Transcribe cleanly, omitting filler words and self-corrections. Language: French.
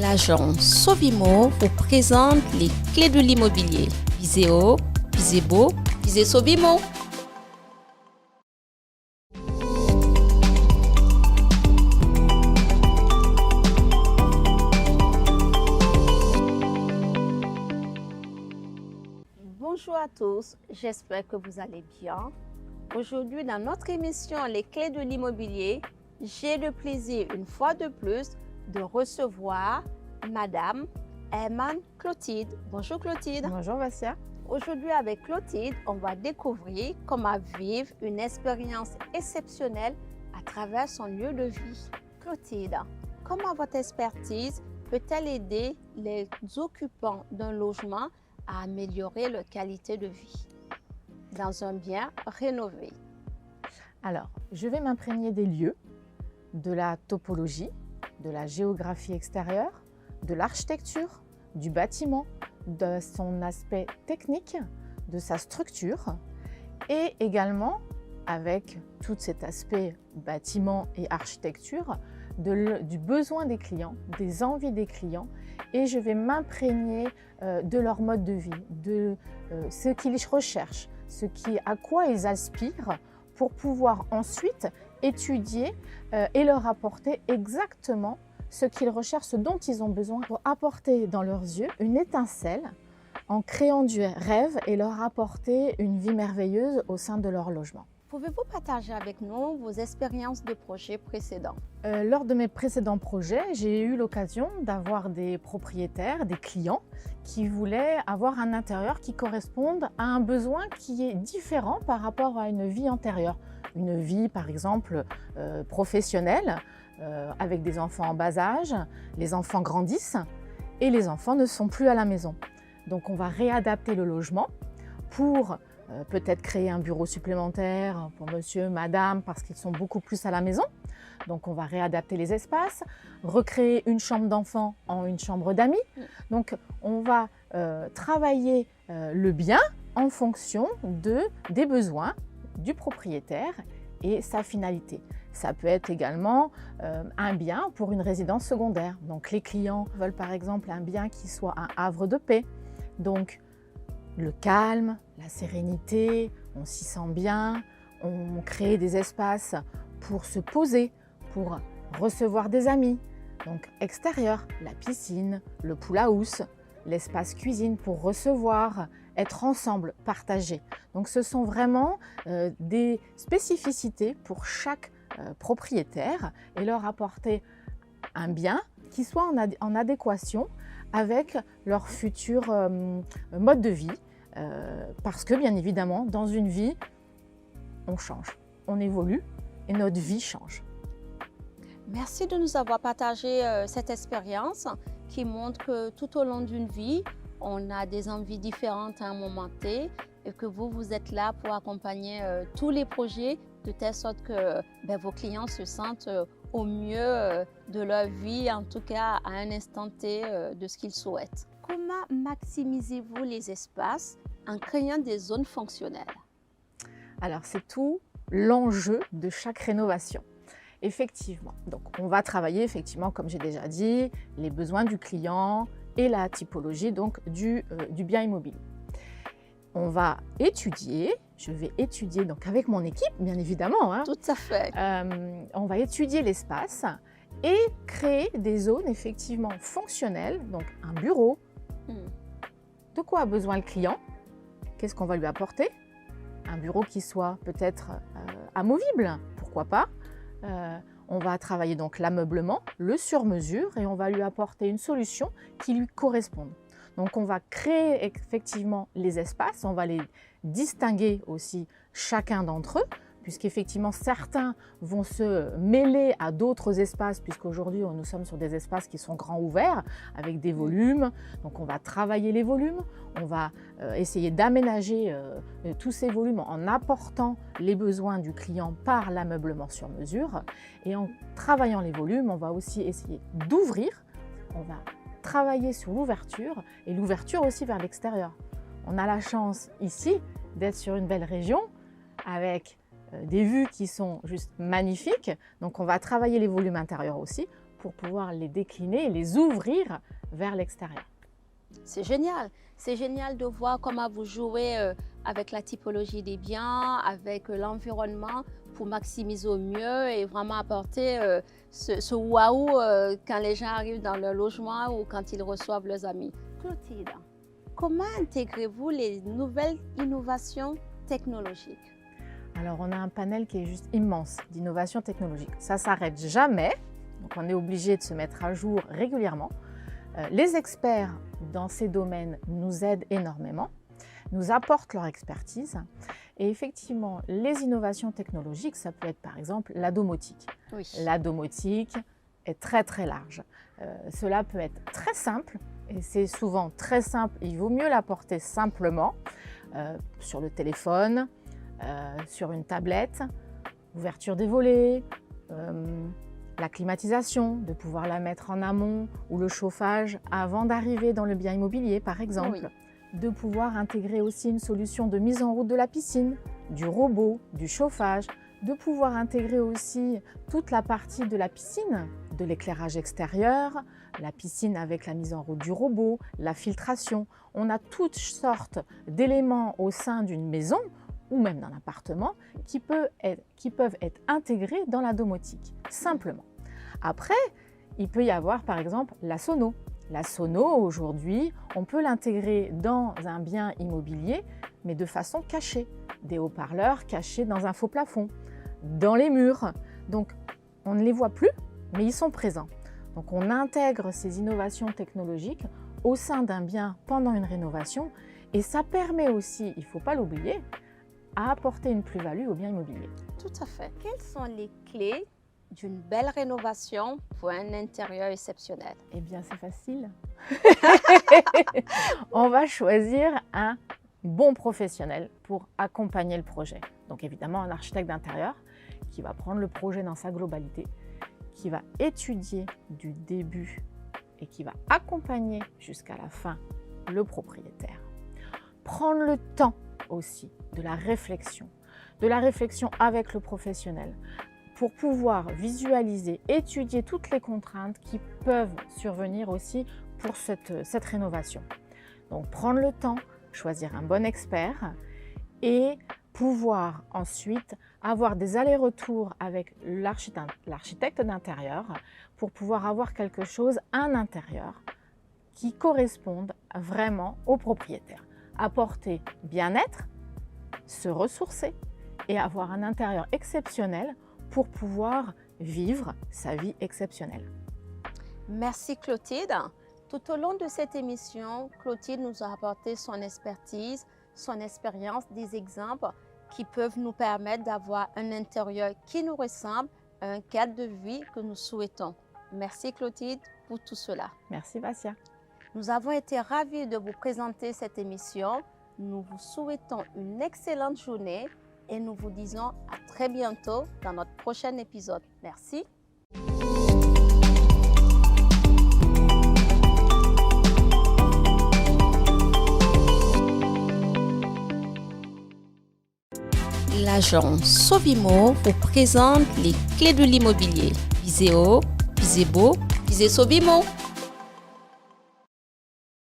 l'agence Sovimo vous présente les clés de l'immobilier. Visez haut, visez beau, visez Sovimo. Bonjour à tous, j'espère que vous allez bien. Aujourd'hui, dans notre émission Les clés de l'immobilier, j'ai le plaisir, une fois de plus, de recevoir Madame Herman Clotilde. Bonjour Clotilde. Bonjour Vassia. Aujourd'hui, avec Clotilde, on va découvrir comment vivre une expérience exceptionnelle à travers son lieu de vie. Clotilde, comment votre expertise peut-elle aider les occupants d'un logement à améliorer leur qualité de vie dans un bien rénové? Alors, je vais m'imprégner des lieux, de la topologie, de la géographie extérieure, de l'architecture, du bâtiment, de son aspect technique, de sa structure et également, avec tout cet aspect bâtiment et architecture, du besoin des clients, des envies des clients, et je vais m'imprégner de leur mode de vie, de ce qu'ils recherchent, à quoi ils aspirent pour pouvoir ensuite étudier et leur apporter exactement ce qu'ils recherchent, ce dont ils ont besoin pour apporter dans leurs yeux une étincelle en créant du rêve et leur apporter une vie merveilleuse au sein de leur logement. Pouvez-vous partager avec nous vos expériences de projets précédents? Lors de mes précédents projets, j'ai eu l'occasion d'avoir des propriétaires, des clients qui voulaient avoir un intérieur qui corresponde à un besoin qui est différent par rapport à une vie antérieure. Une vie par exemple professionnelle, avec des enfants en bas âge, les enfants grandissent et les enfants ne sont plus à la maison. Donc on va réadapter le logement pour peut-être créer un bureau supplémentaire pour monsieur, madame, parce qu'ils sont beaucoup plus à la maison. Donc on va réadapter les espaces, recréer une chambre d'enfant en une chambre d'amis. Donc on va travailler le bien en fonction des besoins du propriétaire et sa finalité. Ça peut être également un bien pour une résidence secondaire. Donc les clients veulent par exemple un bien qui soit un havre de paix. Donc le calme, la sérénité, on s'y sent bien, on crée des espaces pour se poser, pour recevoir des amis. Donc extérieur, la piscine, le pool house, l'espace cuisine pour recevoir, être ensemble, partager. Donc ce sont vraiment des spécificités pour chaque propriétaire et leur apporter un bien qui soit en adéquation avec leur futur mode de vie. Parce que bien évidemment, dans une vie, on change, on évolue et notre vie change. Merci de nous avoir partagé cette expérience qui montre que tout au long d'une vie, on a des envies différentes à un moment T et que vous êtes là pour accompagner tous les projets de telle sorte que vos clients se sentent au mieux de leur vie, en tout cas à un instant T de ce qu'ils souhaitent. Comment maximisez-vous les espaces en créant des zones fonctionnelles? Alors c'est tout l'enjeu de chaque rénovation. Effectivement, donc on va travailler effectivement, comme j'ai déjà dit, les besoins du client et la typologie donc du bien immobilier. On va étudier, je vais étudier donc avec mon équipe bien évidemment. Tout à fait. On va étudier l'espace et créer des zones effectivement fonctionnelles, donc un bureau. De quoi a besoin le client? Qu'est-ce qu'on va lui apporter? Un bureau qui soit peut-être amovible, pourquoi pas? On va travailler donc l'ameublement, le sur-mesure et on va lui apporter une solution qui lui corresponde. Donc on va créer effectivement les espaces, on va les distinguer aussi chacun d'entre eux, puisqu'effectivement certains vont se mêler à d'autres espaces, puisqu'aujourd'hui nous sommes sur des espaces qui sont grands ouverts, avec des volumes. Donc on va travailler les volumes, on va essayer d'aménager tous ces volumes en apportant les besoins du client par l'ameublement sur mesure. Et en travaillant les volumes, on va aussi essayer d'ouvrir, on va travailler sur l'ouverture et l'ouverture aussi vers l'extérieur. On a la chance ici d'être sur une belle région avec des vues qui sont juste magnifiques. Donc on va travailler les volumes intérieurs aussi pour pouvoir les décliner et les ouvrir vers l'extérieur. C'est génial. C'est génial de voir comment vous jouez avec la typologie des biens, avec l'environnement pour maximiser au mieux et vraiment apporter ce waouh quand les gens arrivent dans leur logement ou quand ils reçoivent leurs amis. Clotilde, comment intégrez-vous les nouvelles innovations technologiques? Alors, on a un panel qui est juste immense d'innovations technologiques. Ça ne s'arrête jamais, donc on est obligé de se mettre à jour régulièrement. Les experts dans ces domaines nous aident énormément, nous apportent leur expertise. Et effectivement, les innovations technologiques, ça peut être par exemple la domotique. Oui. La domotique est très très large. Cela peut être très simple, et c'est souvent très simple. Il vaut mieux l'apporter simplement sur le téléphone, sur une tablette, ouverture des volets, la climatisation, de pouvoir la mettre en amont ou le chauffage avant d'arriver dans le bien immobilier par exemple. Oui. De pouvoir intégrer aussi une solution de mise en route de la piscine, du robot, du chauffage, de pouvoir intégrer aussi toute la partie de la piscine, de l'éclairage extérieur, la piscine avec la mise en route du robot, la filtration. On a toutes sortes d'éléments au sein d'une maison ou même d'un appartement qui peuvent être intégrés dans la domotique, simplement. Après, il peut y avoir par exemple la sono. La sono, aujourd'hui, on peut l'intégrer dans un bien immobilier, mais de façon cachée. Des haut-parleurs cachés dans un faux plafond, dans les murs. Donc, on ne les voit plus, mais ils sont présents. Donc, on intègre ces innovations technologiques au sein d'un bien pendant une rénovation et ça permet aussi, il ne faut pas l'oublier, à apporter une plus-value au bien immobilier. Tout à fait. Quelles sont les clés d'une belle rénovation pour un intérieur exceptionnel? Eh bien, c'est facile. On va choisir un bon professionnel pour accompagner le projet. Donc évidemment, un architecte d'intérieur qui va prendre le projet dans sa globalité, qui va étudier du début et qui va accompagner jusqu'à la fin le propriétaire. Prendre le temps aussi de la réflexion avec le professionnel pour pouvoir visualiser, étudier toutes les contraintes qui peuvent survenir aussi pour cette rénovation. Donc prendre le temps, choisir un bon expert et pouvoir ensuite avoir des allers-retours avec l'architecte d'intérieur pour pouvoir avoir quelque chose, un intérieur qui corresponde vraiment au propriétaire. Apporter bien-être, se ressourcer et avoir un intérieur exceptionnel pour pouvoir vivre sa vie exceptionnelle. Merci Clotilde. Tout au long de cette émission, Clotilde nous a apporté son expertise, son expérience, des exemples qui peuvent nous permettre d'avoir un intérieur qui nous ressemble à un cadre de vie que nous souhaitons. Merci Clotilde pour tout cela. Merci Vassia. Nous avons été ravis de vous présenter cette émission. Nous vous souhaitons une excellente journée et nous vous disons à très bientôt dans notre prochain épisode. Merci. L'agence Sovimo vous présente les clés de l'immobilier. Visez haut, visez beau, visez Sovimo.